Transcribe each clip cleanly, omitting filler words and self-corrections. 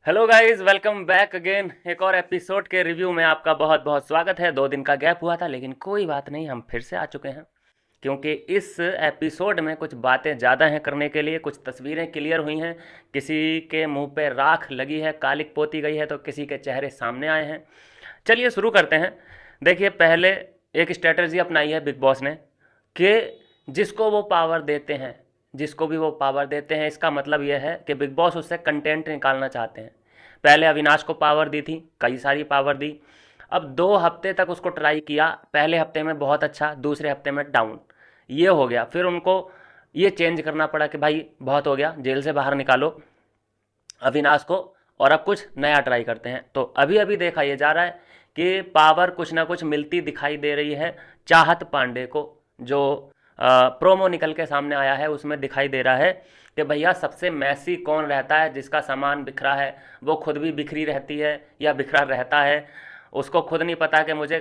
Hello guys, welcome back again. एक और episode के रिव्यू में आपका बहुत बहुत स्वागत है। 2 दिन का गैप हुआ था लेकिन कोई बात नहीं, हम फिर से आ चुके हैं क्योंकि इस एपिसोड में कुछ बातें ज़्यादा हैं करने के लिए। कुछ तस्वीरें क्लियर हुई हैं, किसी के मुंह पे राख लगी है, कालिक पोती गई है, तो किसी के चेहरे सामने आए हैं। चलिए शुरू करते हैं। देखिए, पहले एक स्ट्रेटजी अपनाई है बिग बॉस ने कि जिसको वो पावर देते हैं, जिसको भी वो पावर देते हैं, इसका मतलब यह है कि बिग बॉस उससे कंटेंट निकालना चाहते हैं। पहले अविनाश को पावर दी थी, कई सारी पावर दी। अब 2 हफ्ते तक उसको ट्राई किया, पहले हफ्ते में बहुत अच्छा, दूसरे हफ्ते में डाउन। ये हो गया, फिर उनको ये चेंज करना पड़ा कि भाई बहुत हो गया, जेल से बाहर निकालो अविनाश को और अब कुछ नया ट्राई करते हैं। तो अभी अभी देखा ये जा रहा है कि पावर कुछ ना कुछ मिलती दिखाई दे रही है चाहत पांडे को। जो प्रोमो निकल के सामने आया है उसमें दिखाई दे रहा है कि भैया सबसे मैसी कौन रहता है, जिसका सामान बिखरा है, वो खुद भी बिखरी रहती है या बिखरा रहता है। उसको खुद नहीं पता कि मुझे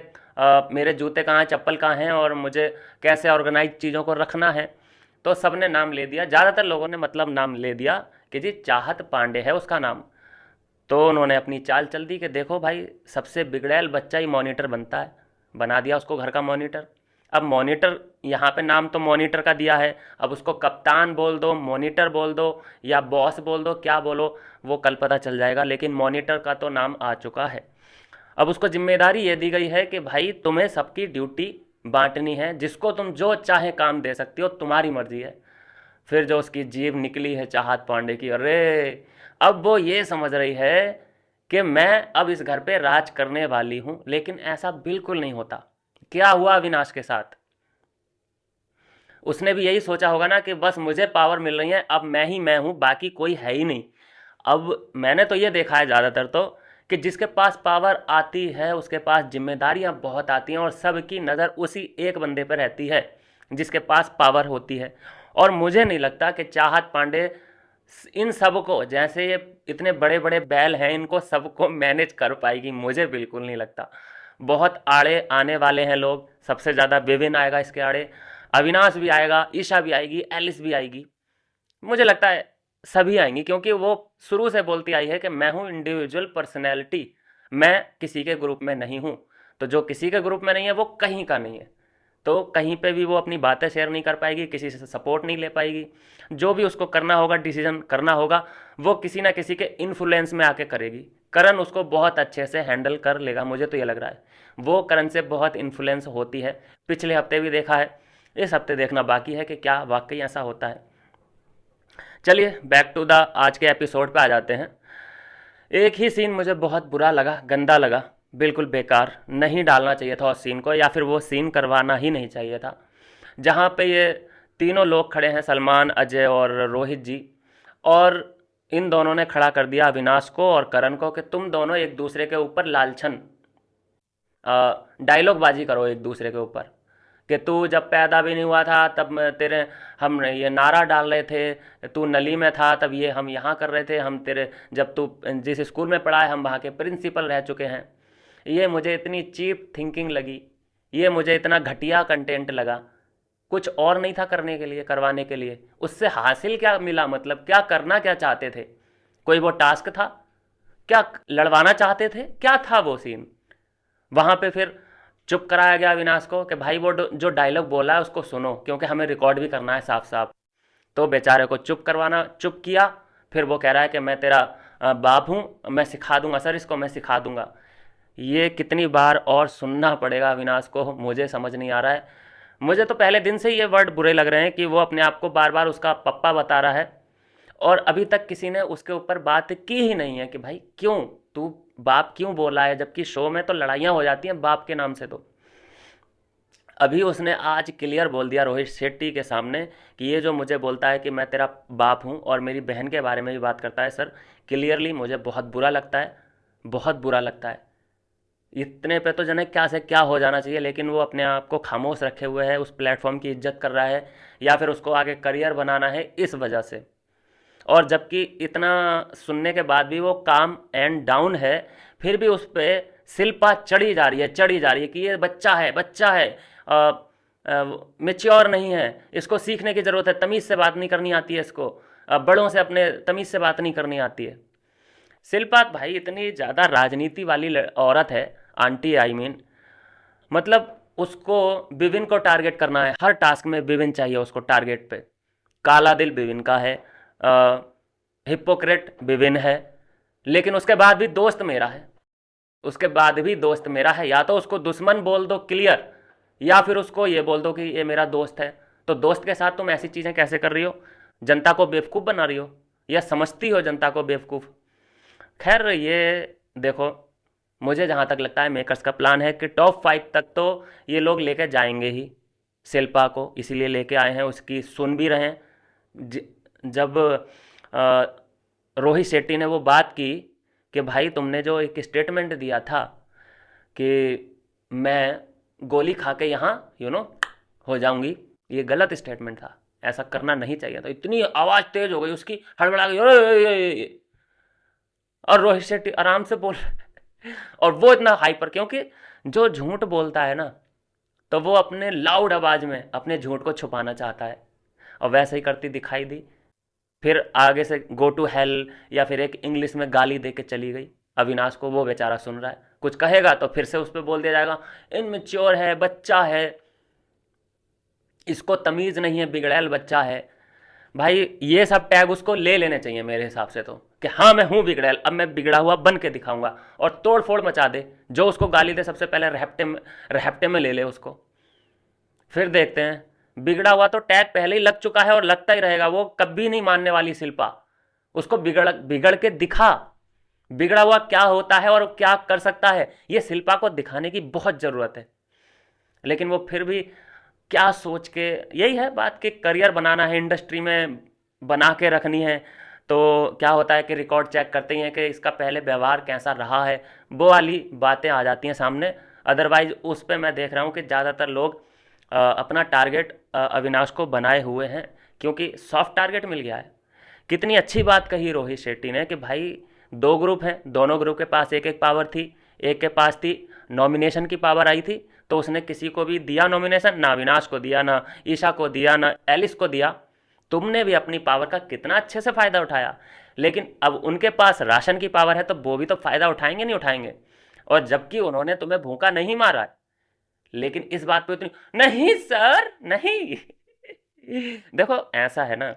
मेरे जूते कहाँ हैं, चप्पल कहाँ हैं और मुझे कैसे ऑर्गेनाइज चीज़ों को रखना है। तो सबने नाम ले दिया, ज़्यादातर लोगों ने मतलब नाम ले दिया कि जी चाहत पांडे है उसका नाम। तो उन्होंने अपनी चाल चल दी कि देखो भाई, सबसे बिगड़ैल बच्चा ही मॉनिटर बनता है। बना दिया उसको घर का मॉनिटर। अब मॉनिटर, यहाँ पे नाम तो मॉनिटर का दिया है, अब उसको कप्तान बोल दो, मॉनिटर बोल दो या बॉस बोल दो, क्या बोलो वो कल पता चल जाएगा, लेकिन मॉनिटर का तो नाम आ चुका है। अब उसको जिम्मेदारी ये दी गई है कि भाई तुम्हें सबकी ड्यूटी बांटनी है, जिसको तुम जो चाहे काम दे सकती हो, तुम्हारी मर्जी है। फिर जो उसकी जीभ निकली है चाहत पांडे की, अरे अब वो ये समझ रही है कि मैं अब इस घर पे राज करने वाली हूं, लेकिन ऐसा बिल्कुल नहीं होता। क्या हुआ अविनाश के साथ? उसने भी यही सोचा होगा ना कि बस मुझे पावर मिल रही है, अब मैं हूं, बाकी कोई है ही नहीं। अब मैंने तो ये देखा है ज़्यादातर तो कि जिसके पास पावर आती है उसके पास जिम्मेदारियां बहुत आती हैं और सबकी नज़र उसी एक बंदे पर रहती है जिसके पास पावर होती है। और मुझे नहीं लगता कि चाहत पांडे इन सबको, जैसे ये इतने बड़े बड़े बैल हैं, इनको सबको मैनेज कर पाएगी, मुझे बिल्कुल नहीं लगता। बहुत आड़े आने वाले हैं लोग, सबसे ज़्यादा विभिन्न आएगा इसके आड़े, अविनाश भी आएगा, ईशा भी आएगी, एलिस भी आएगी। मुझे लगता है सभी आएंगी क्योंकि वो शुरू से बोलती आई है कि मैं हूँ इंडिविजुअल पर्सनैलिटी, मैं किसी के ग्रुप में नहीं हूँ। तो जो किसी के ग्रुप में नहीं है वो कहीं का नहीं है, तो कहीं पे भी वो अपनी बातें शेयर नहीं कर पाएगी, किसी से सपोर्ट नहीं ले पाएगी। जो भी उसको करना होगा, डिसीजन करना होगा, वो किसी ना किसी के इन्फ्लुएंस में आके करेगी। करण उसको बहुत अच्छे से हैंडल कर लेगा, मुझे तो ये लग रहा है। वो करण से बहुत इन्फ्लुएंस होती है, पिछले हफ्ते भी देखा है, इस हफ्ते देखना बाकी है कि क्या वाकई ऐसा होता है। चलिए बैक टू द आज के एपिसोड पे आ जाते हैं। एक ही सीन मुझे बहुत बुरा लगा, गंदा लगा, बिल्कुल बेकार, नहीं डालना चाहिए था उस सीन को, या फिर वो सीन करवाना ही नहीं चाहिए था। जहाँ पे ये तीनों लोग खड़े हैं, सलमान, अजय और रोहित जी, और इन दोनों ने खड़ा कर दिया अविनाश को और करण को कि तुम दोनों एक दूसरे के ऊपर लालछन डायलॉग बाजी करो एक दूसरे के ऊपर, कि तू जब पैदा भी नहीं हुआ था तब तेरे हम ये नारा डाल रहे थे, तू नली में था तब ये हम यहाँ कर रहे थे, हम तेरे जब तू जिस स्कूल में पढ़ा है हम वहाँ के प्रिंसिपल रह चुके हैं। ये मुझे इतनी चीप थिंकिंग लगी, ये मुझे इतना घटिया कंटेंट लगा। कुछ और नहीं था करने के लिए, करवाने के लिए, उससे हासिल क्या मिला, मतलब क्या करना क्या चाहते थे? कोई वो टास्क था क्या? लड़वाना चाहते थे क्या था वो सीन? वहाँ पे फिर चुप कराया गया अविनाश को कि भाई वो जो डायलॉग बोला है उसको सुनो, क्योंकि हमें रिकॉर्ड भी करना है साफ साफ। तो बेचारे को चुप करवाना, चुप किया। फिर वो कह रहा है कि मैं तेरा बाप हूँ, मैं सिखा दूंगा सर, इसको मैं सिखा दूंगा। ये कितनी बार और सुनना पड़ेगा अविनाश को, मुझे समझ नहीं आ रहा है। मुझे तो पहले दिन से ही ये वर्ड बुरे लग रहे हैं कि वो अपने आप को बार बार उसका पप्पा बता रहा है और अभी तक किसी ने उसके ऊपर बात की ही नहीं है कि भाई क्यों तू बाप क्यों बोला है, जबकि शो में तो लड़ाइयाँ हो जाती हैं बाप के नाम से। तो अभी उसने आज क्लियर बोल दिया रोहित शेट्टी के सामने कि ये जो मुझे बोलता है कि मैं तेरा बाप हूँ और मेरी बहन के बारे में भी बात करता है, सर क्लियरली मुझे बहुत बुरा लगता है, बहुत बुरा लगता है। इतने पे तो जने क्या से क्या हो जाना चाहिए, लेकिन वो अपने आप को खामोश रखे हुए है, उस प्लेटफॉर्म की इज्जत कर रहा है या फिर उसको आगे करियर बनाना है इस वजह से। और जबकि इतना सुनने के बाद भी वो काम एंड डाउन है, फिर भी उस पर शिल्पा चढ़ी जा रही है, चढ़ी जा रही है कि ये बच्चा है, बच्चा है, मेच्योर नहीं है, इसको सीखने की ज़रूरत है, तमीज़ से बात नहीं करनी आती है इसको, बड़ों से अपने तमीज़ से बात नहीं करनी आती है। शिल्पा भाई इतनी ज़्यादा राजनीति वाली औरत है, आंटी आई मीन, मतलब उसको विविन को टारगेट करना है, हर टास्क में विविन चाहिए उसको टारगेट पे। काला दिल विविन का है, हिपोक्रेट विविन है, लेकिन उसके बाद भी दोस्त मेरा है, उसके बाद भी दोस्त मेरा है। या तो उसको दुश्मन बोल दो क्लियर, या फिर उसको ये बोल दो कि ये मेरा दोस्त है। तो दोस्त के साथ तुम ऐसी चीज़ें कैसे कर रही हो? जनता को बेवकूफ़ बना रही हो, या समझती हो जनता को बेवकूफ़? खैर ये देखो, मुझे जहाँ तक लगता है मेकर्स का प्लान है कि टॉप 5 तक तो ये लोग लेके जाएंगे ही। शिल्पा को इसीलिए लेके आए हैं, उसकी सुन भी रहे हैं। जब अ, रोहित शेट्टी ने वो बात की कि भाई तुमने जो एक स्टेटमेंट दिया था कि मैं गोली खा के यहाँ हो जाऊंगी, ये गलत स्टेटमेंट था, ऐसा करना नहीं चाहिए। तो इतनी आवाज़ तेज हो गई उसकी, हड़बड़ा गई, "ओए, ओए, ओए, ओए।" और रोहित शेट्टी आराम से बोल रहे हैं। और वो इतना हाइपर, क्योंकि जो झूठ बोलता है ना, तो वो अपने लाउड आवाज़ में अपने झूठ को छुपाना चाहता है, और वैसे ही करती दिखाई दी। फिर आगे से गो टू हेल, या फिर एक इंग्लिश में गाली दे के चली गई अविनाश को। वो बेचारा सुन रहा है, कुछ कहेगा तो फिर से उस पर बोल दिया जाएगा इनमेच्योर है, बच्चा है, इसको तमीज़ नहीं है, बिगड़ैल बच्चा है। भाई ये सब टैग उसको ले लेने चाहिए मेरे हिसाब से, तो कि हाँ मैं हूँ बिगड़ैल, अब मैं बिगड़ा हुआ बन के दिखाऊंगा, और तोड़ फोड़ मचा दे। जो उसको गाली दे सबसे पहले रहप्टे में ले ले उसको, फिर देखते हैं। बिगड़ा हुआ तो टैग पहले ही लग चुका है और लगता ही रहेगा, वो कभी नहीं मानने वाली शिल्पा। उसको बिगड़ बिगड़ के दिखा, बिगड़ा हुआ क्या होता है और क्या कर सकता है, ये शिल्पा को दिखाने की बहुत ज़रूरत है। लेकिन वो फिर भी क्या सोच के, यही है बात कि करियर बनाना है, इंडस्ट्री में बना के रखनी है। तो क्या होता है कि रिकॉर्ड चेक करते ही हैं कि इसका पहले व्यवहार कैसा रहा है, वो वाली बातें आ जाती हैं सामने। अदरवाइज उस पे मैं देख रहा हूँ कि ज़्यादातर लोग अपना टारगेट अविनाश को बनाए हुए हैं, क्योंकि सॉफ्ट टारगेट मिल गया है। कितनी अच्छी बात कही रोहित शेट्टी ने कि भाई दो ग्रुप हैं, दोनों ग्रुप के पास एक एक पावर थी। एक के पास थी नॉमिनेशन की पावर आई थी, तो उसने किसी को भी दिया नॉमिनेशन, ना अविनाश को दिया, ना ईशा को दिया, ना एलिस को दिया। तुमने भी अपनी पावर का कितना अच्छे से फ़ायदा उठाया। लेकिन अब उनके पास राशन की पावर है, तो वो भी तो फ़ायदा उठाएंगे नहीं उठाएंगे? और जबकि उन्होंने तुम्हें भूखा नहीं मारा है, लेकिन इस बात पे इतनी, नहीं सर नहीं। देखो ऐसा है ना,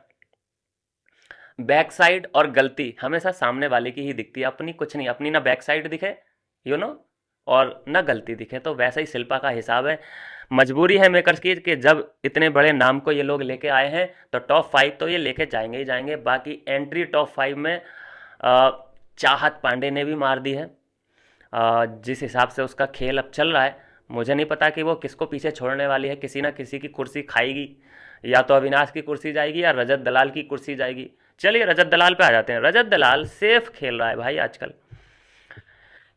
बैक साइड और गलती हमेशा सामने वाले की ही दिखती है, अपनी कुछ नहीं। अपनी ना बैक साइड दिखे, यू नो और ना गलती दिखे। तो वैसा ही शिल्पा का हिसाब है। मजबूरी है मेकर्स की कि जब इतने बड़े नाम को ये लोग लेके आए हैं, तो टॉप 5 तो ये लेके जाएंगे ही जाएंगे। बाकी एंट्री टॉप 5 में अ, चाहत पांडे ने भी मार दी है। जिस हिसाब से उसका खेल अब चल रहा है, मुझे नहीं पता कि वो किसको पीछे छोड़ने वाली है। किसी ना किसी की कुर्सी खाएगी, या तो अविनाश की कुर्सी जाएगी या रजत दलाल की कुर्सी जाएगी। चलिए रजत दलाल पे आ जाते हैं। रजत दलाल सेफ खेल रहा है भाई आजकल।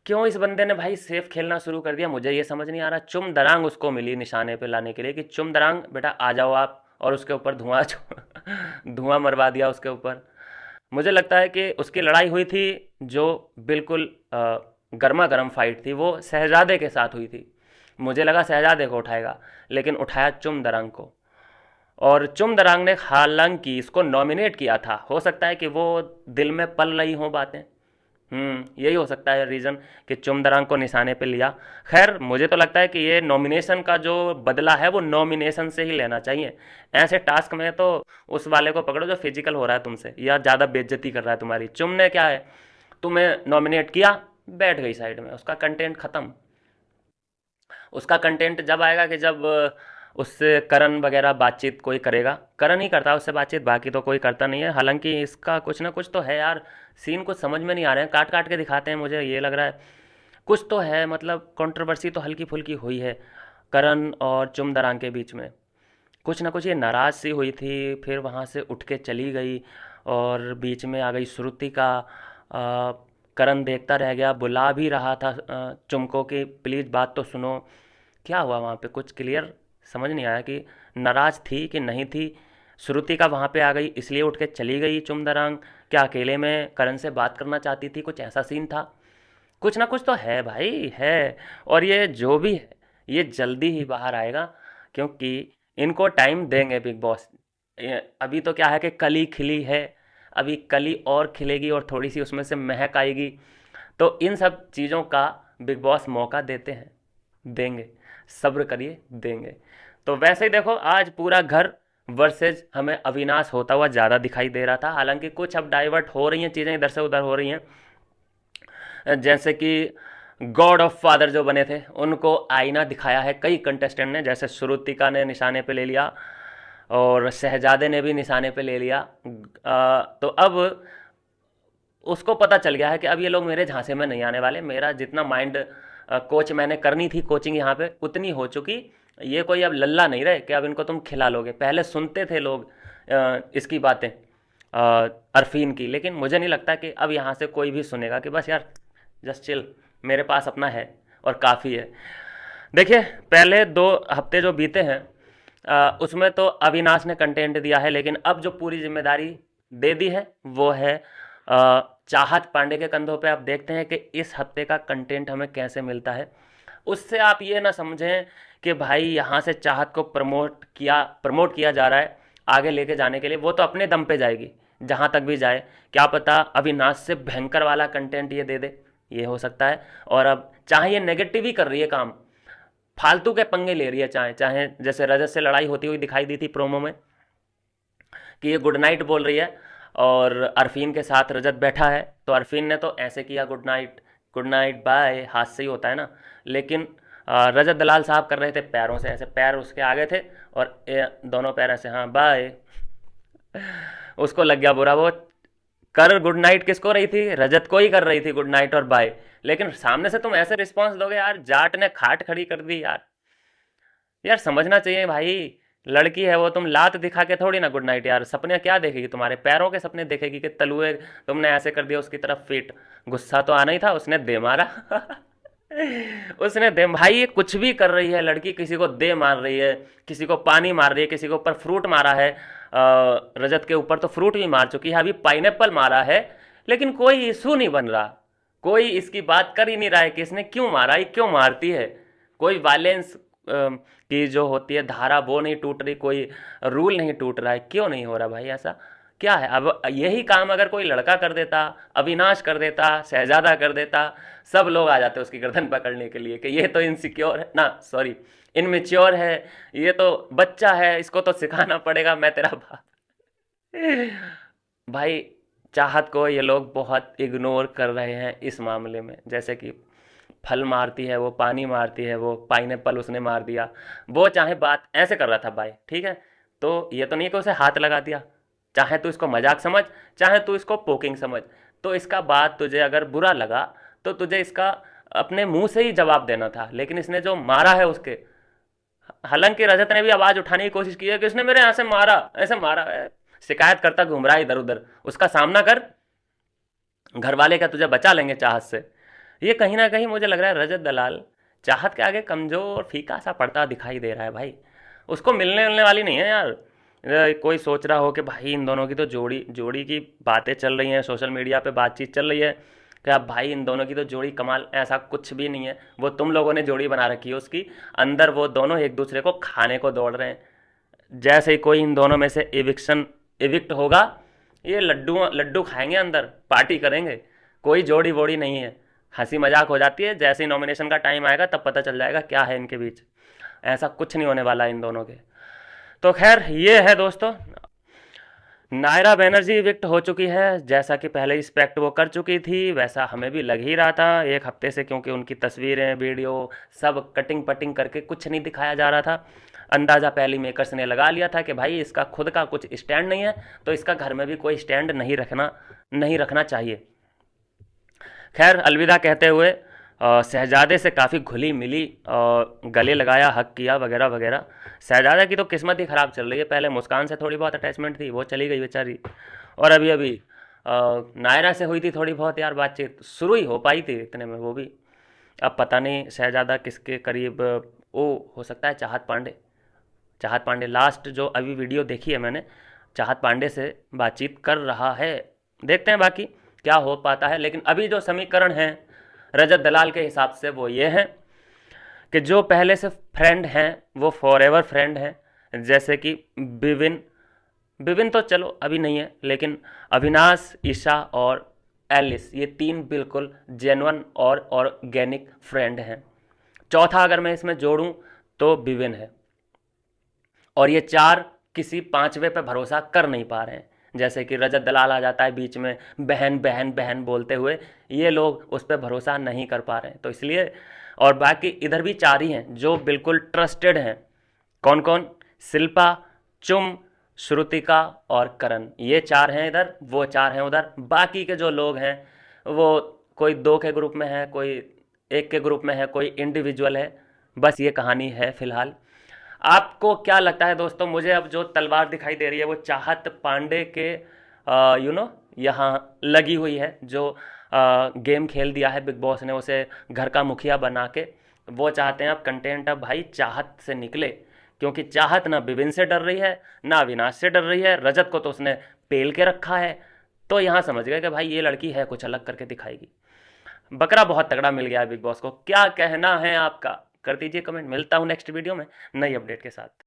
क्यों इस बंदे ने भाई सेफ खेलना शुरू कर दिया, मुझे ये समझ नहीं आ रहा। चुम दरांग उसको मिली निशाने पे लाने के लिए कि चुम दरांग बेटा आ जाओ आप, और उसके ऊपर धुआं धुआं मरवा दिया उसके ऊपर। मुझे लगता है कि उसकी लड़ाई हुई थी जो बिल्कुल गर्मा गर्म फाइट थी, वो शहजादे के साथ हुई थी। मुझे लगा शहजादे को उठाएगा, लेकिन उठाया चुम दरांग को। और चुम दरांग ने हालांकि इसको नॉमिनेट किया था, हो सकता है कि वो दिल में पल रही हों बातें। यही हो सकता है रीज़न कि चुम दरांग को निशाने पे लिया। खैर मुझे तो लगता है कि ये नॉमिनेशन का जो बदला है वो नॉमिनेशन से ही लेना चाहिए। ऐसे टास्क में तो उस वाले को पकड़ो जो फिजिकल हो रहा है तुमसे, या ज़्यादा बेइज्जती कर रहा है तुम्हारी। चुम ने क्या है, तुम्हें नॉमिनेट किया, बैठ गई साइड में, उसका कंटेंट ख़त्म। उसका कंटेंट जब आएगा कि जब उससे करण वगैरह बातचीत कोई करेगा। करण ही करता है उससे बातचीत, बाकी तो कोई करता नहीं है। हालांकि इसका कुछ ना कुछ तो है यार, सीन कुछ समझ में नहीं आ रहे हैं, काट काट के दिखाते हैं। मुझे ये लग रहा है कुछ तो है, मतलब कंट्रोवर्सी तो हल्की फुल्की हुई है करण और चुमदरांग के बीच में। कुछ ना कुछ ये नाराज़ सी हुई थी, फिर वहाँ से उठ के चली गई, और बीच में आ गई श्रुति का। करण देखता रह गया, बुला भी रहा था चुम को कि प्लीज़ बात तो सुनो। क्या हुआ वहाँ पे कुछ क्लियर समझ नहीं आया कि नाराज़ थी कि नहीं थी। श्रुति का वहाँ पे आ गई इसलिए उठ के चली गई चुमदरांग, क्या अकेले में करण से बात करना चाहती थी, कुछ ऐसा सीन था। कुछ ना कुछ तो है भाई है। और ये जो भी है ये जल्दी ही बाहर आएगा, क्योंकि इनको टाइम देंगे बिग बॉस। अभी तो क्या है कि कली खिली है, अभी कली और खिलेगी और थोड़ी सी उसमें से महक आएगी। तो इन सब चीज़ों का बिग बॉस मौका देते हैं, देंगे, सब्र करिए, देंगे। तो वैसे ही देखो आज पूरा घर वर्सेज हमें अविनाश होता हुआ ज़्यादा दिखाई दे रहा था। हालांकि कुछ अब डाइवर्ट हो रही हैं चीज़ें, इधर से उधर हो रही हैं। जैसे कि गॉड ऑफ फादर जो बने थे उनको आईना दिखाया है कई कंटेस्टेंट ने, जैसे श्रुतिका ने निशाने पे ले लिया और शहजादे ने भी निशाने पे ले लिया। तो अब उसको पता चल गया है कि अब ये लोग मेरे झांसे में नहीं आने वाले। मेरा जितना माइंड कोच मैंने करनी थी कोचिंग यहाँ पे उतनी हो चुकी। ये कोई अब लल्ला नहीं रहे कि अब इनको तुम खिला लोगे। पहले सुनते थे लोग इसकी बातें अरफीन की, लेकिन मुझे नहीं लगता कि अब यहाँ से कोई भी सुनेगा कि बस यार जस्ट चिल, मेरे पास अपना है और काफ़ी है। देखिए पहले 2 हफ्ते जो बीते हैं उसमें तो अविनाश ने कंटेंट दिया है, लेकिन अब जो पूरी जिम्मेदारी दे दी है वो है चाहत पांडे के कंधों पे। आप देखते हैं कि इस हफ्ते का कंटेंट हमें कैसे मिलता है। उससे आप ये ना समझें कि भाई यहाँ से चाहत को प्रमोट किया जा रहा है आगे लेके जाने के लिए। वो तो अपने दम पे जाएगी जहाँ तक भी जाए। क्या पता अविनाश से भयंकर वाला कंटेंट ये दे दे, ये हो सकता है। और अब चाहे ये नेगेटिव ही कर रही है काम, फालतू के पंगे ले रही है, चाहे चाहे जैसे रजत से लड़ाई होती हुई दिखाई दी थी प्रोमो में कि ये गुड नाइट बोल रही है और अरफीन के साथ रजत बैठा है, तो अरफीन ने तो ऐसे किया गुड नाइट बाय, हाथ से ही होता है ना। लेकिन रजत दलाल साहब कर रहे थे पैरों से, ऐसे पैर उसके आगे थे और दोनों पैर ऐसे, हाँ बाय। उसको लग गया बुरा। वो कर गुड नाइट किसको रही थी? रजत को ही कर रही थी गुड नाइट और बाय। लेकिन सामने से तुम ऐसे रिस्पॉन्स दोगे यार, जाट ने खाट खड़ी कर दी यार। यार समझना चाहिए भाई, लड़की है वो, तुम लात दिखा के थोड़ी ना गुड नाइट। यार सपने क्या देखेगी? तुम्हारे पैरों के सपने देखेगी कि तलुए तुमने ऐसे कर दिया उसकी तरफ फिट। गुस्सा तो आना ही था, उसने दे मारा। उसने दे भाई, ये कुछ भी कर रही है लड़की, किसी को दे मार रही है, किसी को पानी मार रही है, किसी के ऊपर फ्रूट मारा है। रजत के ऊपर तो फ्रूट भी मार चुकी है, अभी पाइनएप्पल मारा है। लेकिन कोई इशू नहीं बन रहा, कोई इसकी बात कर ही नहीं रहा है कि इसने क्यों मारा, ये क्यों मारती है। कोई वायलेंस की जो होती है धारा वो नहीं टूट रही, कोई रूल नहीं टूट रहा है। क्यों नहीं हो रहा भाई ऐसा? क्या है? अब यही काम अगर कोई लड़का कर देता, अविनाश कर देता, शहजादा कर देता, सब लोग आ जाते उसकी गर्दन पकड़ने के लिए कि ये तो इनसिक्योर है ना, सॉरी इनमेच्योर है, ये तो बच्चा है, इसको तो सिखाना पड़ेगा, मैं तेरा बाप। भाई चाहत को ये लोग बहुत इग्नोर कर रहे हैं इस मामले में। जैसे कि फल मारती है वो, पानी मारती है वो, पाइनएप्पल उसने मार दिया। वो चाहे बात ऐसे कर रहा था भाई, ठीक है, तो ये तो नहीं कि उसे हाथ लगा दिया। चाहे तू इसको मजाक समझ, चाहे तू इसको पोकिंग समझ, तो इसका बात तुझे अगर बुरा लगा तो तुझे इसका अपने मुंह से ही जवाब देना था। लेकिन इसने जो मारा है उसके, हालांकि रजत ने भी आवाज उठाने की कोशिश की है कि उसने मेरे यहाँ से मारा, ऐसे मारा है, शिकायत करता घूम रहा है इधर उधर, उसका सामना कर, घर वाले क्या तुझे बचा लेंगे चाहत से। ये कहीं ना कहीं मुझे लग रहा है रजत दलाल चाहत के आगे कमजोर फीका सा पड़ता दिखाई दे रहा है भाई। उसको मिलने मिलने वाली नहीं है यार। कोई सोच रहा हो कि भाई इन दोनों की तो जोड़ी जोड़ी की बातें चल रही हैं, सोशल मीडिया पे बातचीत चल रही है कि अब भाई इन दोनों की तो जोड़ी कमाल, ऐसा कुछ भी नहीं है। वो तुम लोगों ने जोड़ी बना रखी है उसकी, अंदर वो दोनों एक दूसरे को खाने को दौड़ रहे हैं। जैसे ही कोई इन दोनों में से इविक्ट होगा, ये लड्डू लड्डू खाएंगे, अंदर पार्टी करेंगे। कोई जोड़ी वोड़ी नहीं है, हंसी मजाक हो जाती है। जैसे ही नॉमिनेशन का टाइम आएगा तब पता चल जाएगा क्या है इनके बीच। ऐसा कुछ नहीं होने वाला इन दोनों के। तो खैर ये है दोस्तों, नायरा बनर्जी इविक्ट हो चुकी है। जैसा कि पहले एक्सपेक्ट वो कर चुकी थी वैसा हमें भी लग ही रहा था 1 हफ्ते से, क्योंकि उनकी तस्वीरें वीडियो सब कटिंग पटिंग करके कुछ नहीं दिखाया जा रहा था। अंदाज़ा पहली मेकर्स ने लगा लिया था कि भाई इसका खुद का कुछ स्टैंड नहीं है, तो इसका घर में भी कोई स्टैंड नहीं रखना चाहिए। खैर अलविदा कहते हुए शहजादे से काफ़ी घुली मिली और गले लगाया, हक किया वगैरह वगैरह। शहजादा की तो किस्मत ही ख़राब चल रही है। पहले मुस्कान से थोड़ी बहुत अटैचमेंट थी, वो चली गई बेचारी। और अभी अभी नायरा से हुई थी थोड़ी बहुत यार बातचीत, शुरू ही हो पाई थी इतने में वो भी। अब पता नहीं शहजादा किसके करीब, वो हो सकता है चाहत पांडे लास्ट जो अभी वीडियो देखी है मैंने, चाहत पांडे से बातचीत कर रहा है। देखते हैं बाकी क्या हो पाता है। लेकिन अभी जो समीकरण है रजत दलाल के हिसाब से वो ये है कि जो पहले से फ्रेंड हैं वो फॉर एवर फ्रेंड हैं। जैसे कि विपिन तो चलो अभी नहीं है, लेकिन अविनाश, ईशा और एलिस, ये तीन बिल्कुल जेन्युइन और ऑर्गेनिक फ्रेंड हैं। चौथा अगर मैं इसमें जोड़ूं तो विपिन है। और ये चार किसी पांचवे पे भरोसा कर नहीं पा रहे हैं। जैसे कि रजत दलाल आ जाता है बीच में, बहन बहन बहन बोलते हुए, ये लोग उस पर भरोसा नहीं कर पा रहे हैं। तो इसलिए, और बाकी इधर भी चार ही हैं जो बिल्कुल ट्रस्टेड हैं। कौन कौन? शिल्पा, चुम, श्रुतिका और करण, ये चार हैं इधर, वो चार हैं उधर। बाकी के जो लोग हैं वो कोई दो के ग्रुप में है, कोई एक के ग्रुप में है, कोई इंडिविजुअल है। बस ये कहानी है फिलहाल। आपको क्या लगता है दोस्तों? मुझे अब जो तलवार दिखाई दे रही है वो चाहत पांडे के यहाँ लगी हुई है। जो गेम खेल दिया है बिग बॉस ने उसे घर का मुखिया बना के, वो चाहते हैं अब कंटेंट अब भाई चाहत से निकले। क्योंकि चाहत ना विपिन से डर रही है, ना अविनाश से डर रही है, रजत को तो उसने पेल के रखा है। तो यहाँ समझ गए कि भाई ये लड़की है कुछ अलग करके दिखाएगी। बकरा बहुत तगड़ा मिल गया है बिग बॉस को। क्या कहना है आपका? कर दीजिए कमेंट। मिलता हूँ नेक्स्ट वीडियो में नई अपडेट के साथ।